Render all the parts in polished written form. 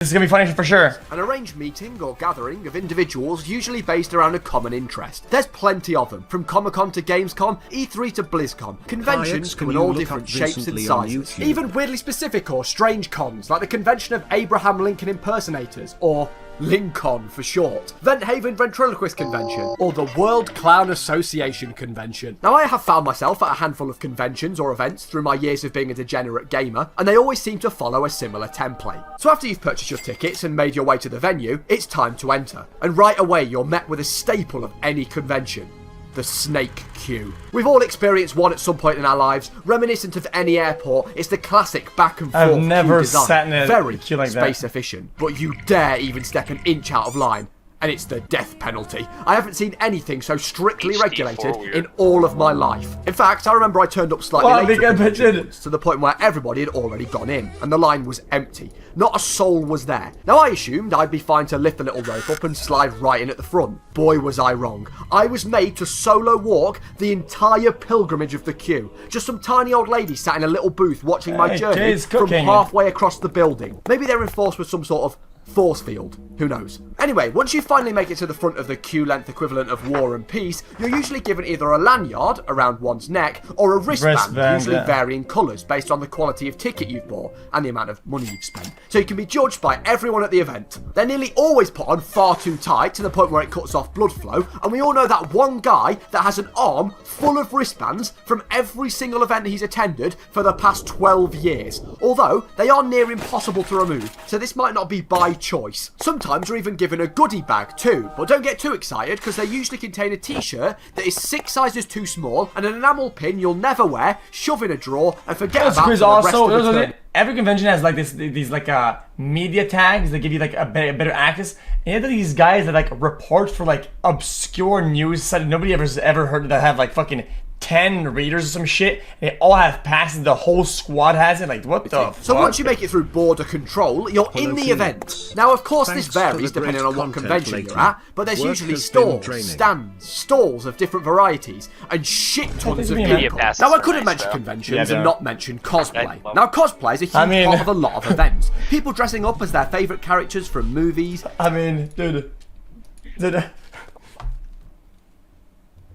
This is gonna be funny for sure. An arranged meeting or gathering of individuals usually based around a common interest. There's plenty of them, from Comic-Con to Gamescom, E3 to BlizzCon. Conventions come in all different shapes and sizes. Even weirdly specific or strange cons, like the convention of Abraham Lincoln impersonators, or Lincoln for short, Vent Haven Ventriloquist Convention, or the World Clown Association Convention. Now, I have found myself at a handful of conventions or events through my years of being a degenerate gamer, and they always seem to follow a similar template. So after you've purchased your tickets and made your way to the venue, it's time to enter. And right away, you're met with a staple of any convention: the snake queue. We've all experienced one at some point in our lives. Reminiscent of any airport, it's the classic back and forth I've never queue design. sat in a Very queue like space that. efficient, but you dare even step an inch out of line, and it's the death penalty. I haven't seen anything so strictly regulated in all of my life. In fact, I remember I turned up slightly later to the point where everybody had already gone in, and the line was empty. Not a soul was there. Now, I assumed I'd be fine to lift the little rope up and slide right in at the front. Boy, was I wrong. I was made to solo walk the entire pilgrimage of the queue. Just some tiny old lady sat in a little booth watching my journey from halfway across the building. Maybe they're enforced with some sort of force field. Who knows? Anyway, once you finally make it to the front of the queue-length equivalent of War and Peace, you're usually given either a lanyard around one's neck or a wristband usually varying colours based on the quality of ticket you've bought and the amount of money you've spent. So you can be judged by everyone at the event. They're nearly always put on far too tight to the point where it cuts off blood flow, and we all know that one guy that has an arm full of wristbands from every single event he's attended for the past 12 years. Although, they are near impossible to remove, so this might not be by choice. Sometimes you're even given a goodie bag too, but don't get too excited because they usually contain a t-shirt that is 6 sizes too small and an enamel pin you'll never wear, shove in a drawer and forget about for the rest of the term. Every convention has like these like media tags that give you like a better access. And you have these guys that like report for like obscure news sites nobody ever heard of, that have like fucking 10 readers or some shit. They all have passes. The whole squad has it. Like, what the fuck? So once you make it through border control, you're in the event. Now, of course, this varies depending on what convention you're at, but there's usually stores, stands, stalls of different varieties, and shit tons of people. Now, I couldn't mention conventions and not mention cosplay. Now, cosplay is a huge part of a lot of events. People dressing up as their favourite characters from movies. I mean, dude.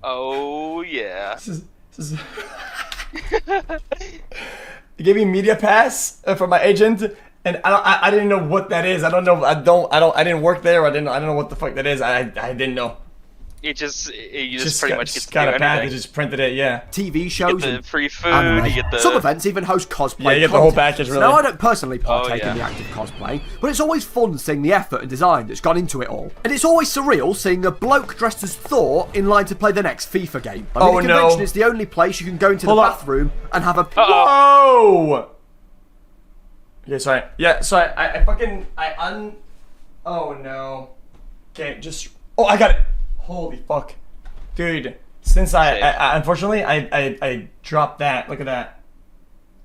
Oh yeah. This is They gave me media pass from my agent, and I didn't know what that is. I didn't work there. I don't know what the fuck that is. I didn't know. You just pretty much get to got do a pad. anything. They just printed it. Yeah. TV shows, You get the and free food. anime. You get the Some events even host cosplay. Yeah, you get the whole package. Really. Now, I don't personally partake Oh, yeah. in the act of cosplaying, but it's always fun seeing the effort and design that's gone into it all. And it's always surreal seeing a bloke dressed as Thor in line to play the next FIFA game. I mean, the convention is the only place you can go into the bathroom and have a... Whoa! Okay, sorry. Yeah, sorry. Oh no. Okay, just... Oh, I got it. Holy fuck. Dude, since I unfortunately, I dropped that. Look at that.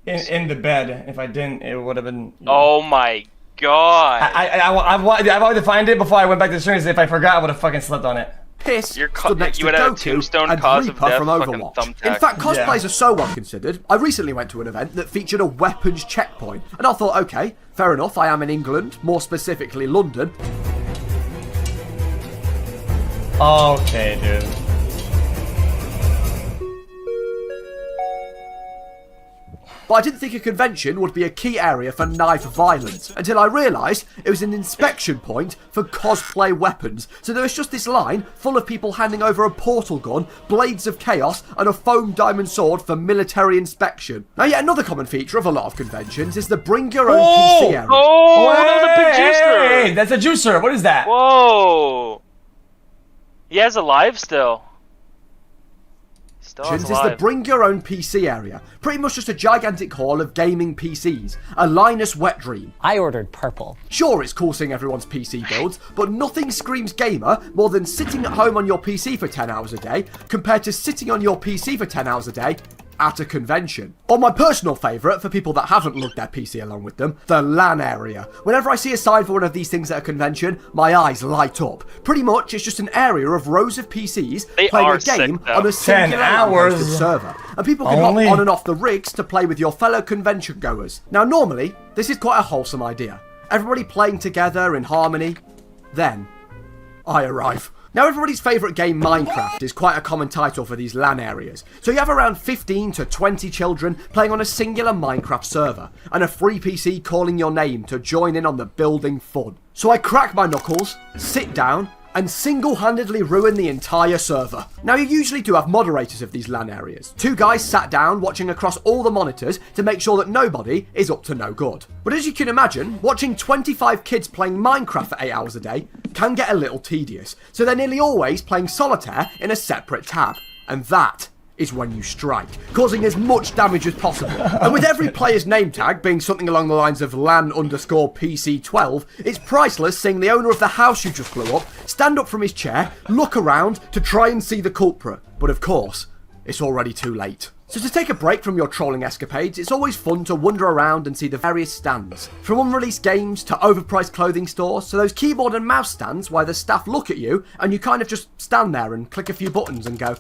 In the bed. If I didn't, it would have been... Oh my god. I wanted to find it before I went back to the stream. If I forgot, I would have fucking slept on it. Piss you stood next to would have a Goku tombstone and cause of Reaper death from fucking Overwatch. thumbtack. In fact, cosplays are so well considered. I recently went to an event that featured a weapons checkpoint, and I thought, okay, fair enough, I am in England, more specifically London. Okay, dude. But I didn't think a convention would be a key area for knife violence until I realised it was an inspection point for cosplay weapons. So there was just this line full of people handing over a portal gun, blades of chaos, and a foam diamond sword for military inspection. Now, yet another common feature of a lot of conventions is the bring your own PC area. Oh, that was a big juicer. Hey, that's a juicer. What is that? Whoa. He has alive still. Is the bring your own PC area. Pretty much just a gigantic hall of gaming PCs. A Linus wet dream. I ordered purple. Sure, it's cool seeing everyone's PC builds, but nothing screams gamer more than sitting at home on your PC for 10 hours a day compared to sitting on your PC for 10 hours a day at a convention. Or my personal favourite, for people that haven't lugged their PC along with them, the LAN area. Whenever I see a sign for one of these things at a convention, my eyes light up. Pretty much, it's just an area of rows of PCs playing a game on a singular LAN-hosted server. And people can hop on and off the rigs to play with your fellow convention goers. Now, normally, this is quite a wholesome idea. everybody playing together in harmony. Then, I arrive. Now, everybody's favourite game, Minecraft, is quite a common title for these LAN areas. So you have around 15 to 20 children playing on a singular Minecraft server, and a free PC calling your name to join in on the building fun. So I crack my knuckles, sit down, and single-handedly ruin the entire server. Now, you usually do have moderators of these LAN areas. 2 guys sat down watching across all the monitors to make sure that nobody is up to no good. But as you can imagine, watching 25 kids playing Minecraft for 8 hours a day can get a little tedious, so they're nearly always playing solitaire in a separate tab. And that is when you strike, causing as much damage as possible. And with every player's name tag being something along the lines of LAN_PC12, it's priceless seeing the owner of the house you just blew up stand up from his chair, look around to try and see the culprit. But of course, it's already too late. So to take a break from your trolling escapades, it's always fun to wander around and see the various stands. From unreleased games to overpriced clothing stores to those keyboard and mouse stands where the staff look at you and you kind of just stand there and click a few buttons and go,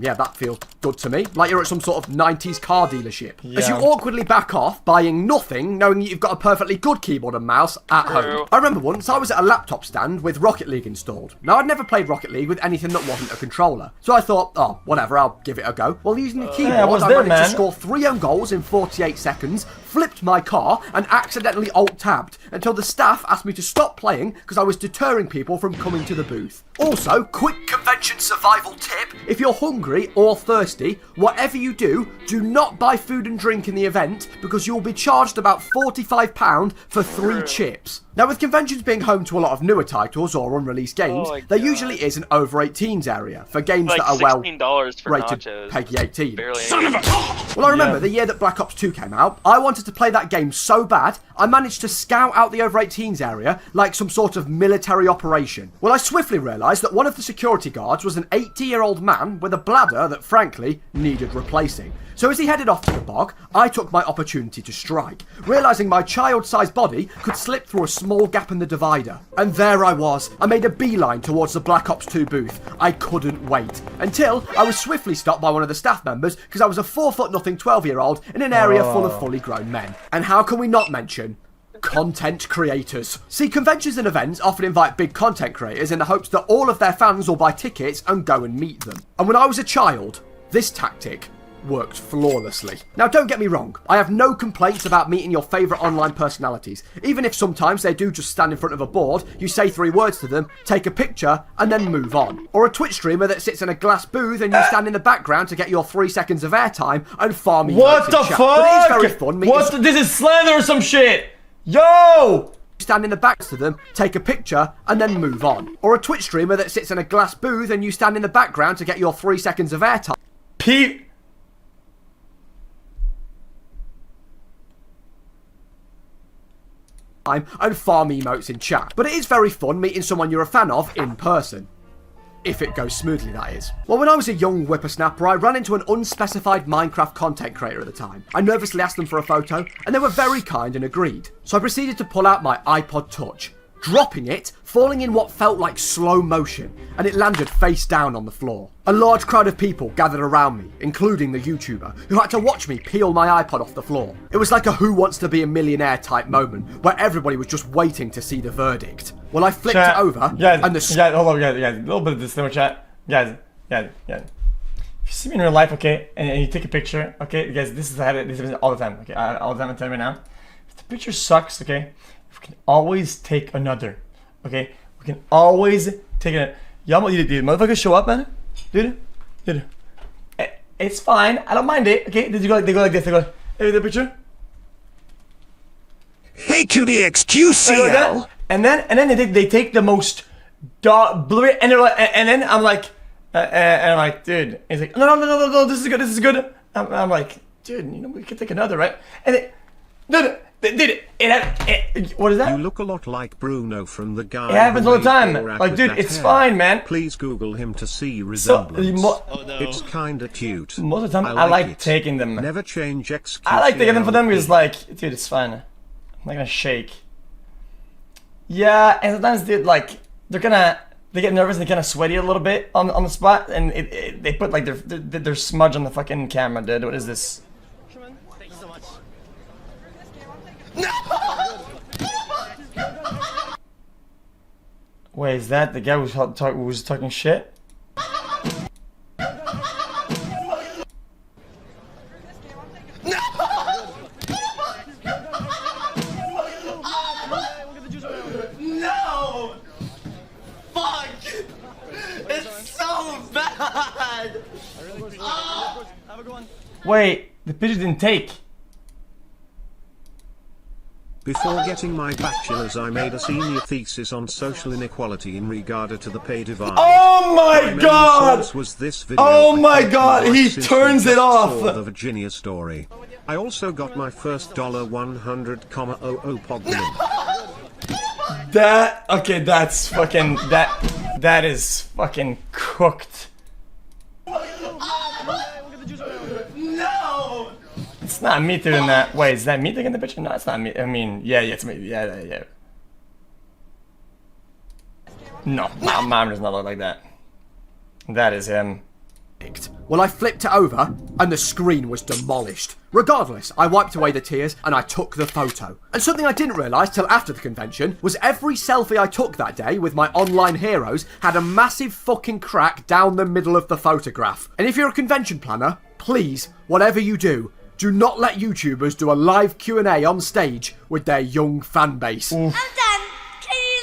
yeah, that feels good to me. Like you're at some sort of 90s car dealership. Yeah. As you awkwardly back off, buying nothing, knowing that you've got a perfectly good keyboard and mouse at home. I remember once I was at a laptop stand with Rocket League installed. Now, I'd never played Rocket League with anything that wasn't a controller. So I thought, oh, whatever, I'll give it a go. While using the keyboard, I managed to score 3 own goals in 48 seconds, flipped my car, and accidentally alt-tabbed until the staff asked me to stop playing because I was deterring people from coming to the booth. Also, quick convention survival tip: if you're hungry or thirsty, whatever you do not buy food and drink in the event because you'll be charged about £45 for 3 chips. Now, with conventions being home to a lot of newer titles or unreleased games, there usually is an over 18s area for games that are well rated PEGI 18. Son of a... Well, I remember the year that Black Ops 2 came out, I wanted to play that game so bad, I managed to scout out the over 18s area like some sort of military operation. Well, I swiftly realised that one of the security guards was an 80-year-old man with a bladder that frankly needed replacing. So as he headed off to the bog, I took my opportunity to strike, realising my child-sized body could slip through a small gap in the divider. And there I was. I made a beeline towards the Black Ops 2 booth. I couldn't wait. Until I was swiftly stopped by one of the staff members because I was a 4'0" 12-year-old in an area full of fully grown men. And how can we not mention content creators? See, conventions and events often invite big content creators in the hopes that all of their fans will buy tickets and go and meet them. And when I was a child, this tactic worked flawlessly. Now, don't get me wrong, I have no complaints about meeting your favourite online personalities, even if sometimes they do just stand in front of a board, you say 3 words to them, take a picture, and then move on. Or a Twitch streamer that sits in a glass booth and you stand in the background to get your 3 seconds of airtime and farm what the fuck? But it is very fun meeting... This is slander or some shit! Yo! Stand in the back to them, take a picture, and then move on. Or a Twitch streamer that sits in a glass booth and you stand in the background to get your 3 seconds of airtime. And farm emotes in chat. But it is very fun meeting someone you're a fan of in person. If it goes smoothly, that is. Well, when I was a young whippersnapper, I ran into an unspecified Minecraft content creator at the time. I nervously asked them for a photo, and they were very kind and agreed. So I proceeded to pull out my iPod Touch, dropping it, falling in what felt like slow motion, and it landed face down on the floor. A large crowd of people gathered around me, including the YouTuber, who had to watch me peel my iPod off the floor. It was like a Who Wants to Be a Millionaire type moment, where everybody was just waiting to see the verdict. Well, I flipped it over, and the... hold on, guys, a little bit of disclaimer, chat. Guys. If you see me in real life, okay, and you take a picture, okay, guys, this is all the time, okay, all the time I'm telling you right now. If the picture sucks, okay, we can always take another, okay? We can always take it. Y'all, did motherfuckers show up, man? Dude. It's fine. I don't mind it. Okay, they go like this. They go, hey, the picture. Hey, to the xQc. And then they take the most blurry, and then I'm like, dude. He's like, no, this is good. I'm like, dude, we can take another, right? And what is that? You look a lot like Bruno from the guy. It happens all the time. Like, dude, it's fine, man. Please Google him to see resemblance. Oh, no. It's kinda cute. Most of the time, I like taking them. Never change xQc. I like taking them for them because, like, dude, it's fine. I'm not gonna shake. Yeah, and sometimes they get nervous and they kind of sweaty a little bit on the spot, and they put like their smudge on the fucking camera, dude. What is this? Thank you so much. No! Wait, is that the guy who was talking shit? No! Fuck! It's so bad! Wait, the picture didn't take. Before getting my bachelor's, I made a senior thesis on social inequality in regard to the pay divide. Oh my god! Was this video oh my god, he turns it off! The Virginia story. I also got my first $100,00 pog link. That, okay, that's fucking, that is fucking cooked. No! It's not me doing that. Wait, is that me taking the picture? No, it's not me. I mean, yeah, it's me. Yeah. No, my mom does not look like that. That is him. Well, I flipped it over, and the screen was demolished. Regardless, I wiped away the tears, and I took the photo. And something I didn't realise till after the convention was every selfie I took that day with my online heroes had a massive fucking crack down the middle of the photograph. And if you're a convention planner, please, whatever you do not let YouTubers do a live Q&A on stage with their young fan base. I'm done. Can you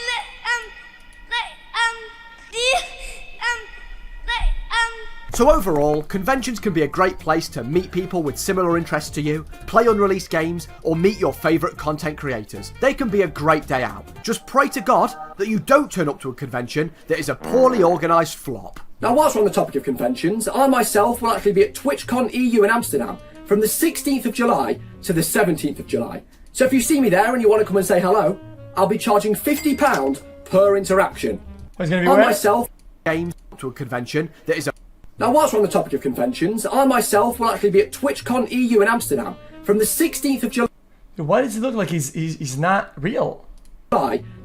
So overall, conventions can be a great place to meet people with similar interests to you, play unreleased games, or meet your favourite content creators. They can be a great day out. Just pray to God that you don't turn up to a convention that is a poorly organised flop. Now, whilst we're on the topic of conventions, I myself will actually be at TwitchCon EU in Amsterdam from the 16th of July to the 17th of July. So if you see me there and you want to come and say hello, I'll be charging £50 per interaction. What's gonna be I where? myself games to a convention that is a... Now, whilst we're on the topic of conventions, I myself will actually be at TwitchCon EU in Amsterdam from the 16th of July Why does it look like he's not real?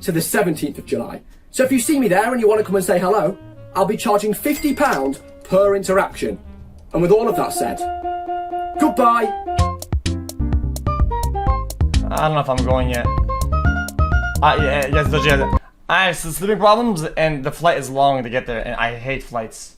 to the 17th of July. So if you see me there and you want to come and say hello, I'll be charging £50 per interaction. And with all of that said, goodbye. I don't know if I'm going yet. Yeah, yes, I have sleeping problems, and the flight is long to get there, and I hate flights.